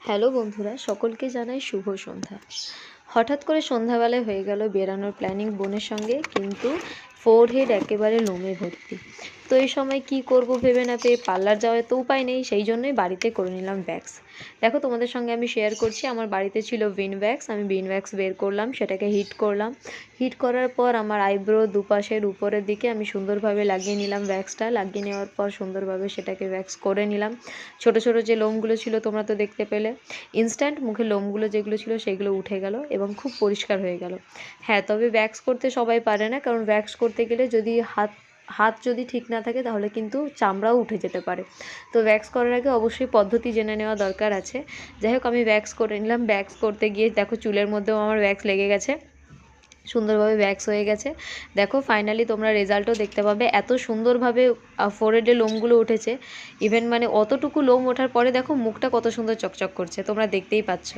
Hello বন্ধুরা, সকলকে জানাই শুভ সন্ধ্যা। হঠাৎ করে সন্ধ্যাবেলায় হয়ে গেল বেরানোর প্ল্যানিং বোনের সঙ্গে, কিন্তু ফোরহেড একেবারে লোমে ভর্তি। তো এই সময় কি করব ভেবে না পেয়ে পার্লার যাওয়ার তো উপায় নেই, সেই জন্যই বাড়িতে করে নিলাম ভ্যাক্স। দেখো, তোমাদের সঙ্গে আমি শেয়ার করছি, আমার বাড়িতে ছিল ভিন ভ্যাক্স। আমি ভিন ভ্যাক্স বের করলাম, সেটাকে হিট করলাম। হিট করার পর আমার আইব্রো দুপাশের উপরের দিকে আমি সুন্দরভাবে লাগিয়ে নিলাম ভ্যাক্সটা। লাগিয়ে নেওয়ার পর সুন্দরভাবে সেটাকে ভ্যাক্স করে নিলাম। ছোট ছোট যে লোমগুলো ছিল তোমরা তো দেখতে পেলে, ইনস্ট্যান্ট মুখের লোমগুলো যেগুলো ছিল সেগুলো উঠে গেল এবং খুব পরিষ্কার হয়ে গেল। হ্যাঁ, তবে ভ্যাক্স করতে সবাই পারে না, কারণ ভ্যাক্স করতে গেলে যদি হাত যদি ঠিক না থাকে তাহলে কিন্তু চামড়াও উঠে যেতে পারে। তো ভ্যাক্স করার আগে অবশ্যই পদ্ধতি জেনে নেওয়া দরকার আছে। যাই হোক, আমি ভ্যাক্স করে নিলাম। ভ্যাক্স করতে গিয়ে দেখো চুলের মধ্যেও আমার ভ্যাক্স লেগে গেছে, সুন্দরভাবে ভ্যাক্স হয়ে গেছে। দেখো ফাইনালি তোমরা রেজাল্টও দেখতে পাবে, এত সুন্দরভাবে ফোরহেডে লোমগুলো উঠেছে। ইভেন মানে অতটুকু লোম ওঠার পরে দেখো মুখটা কত সুন্দর চকচক করছে, তোমরা দেখতেই পাচ্ছ।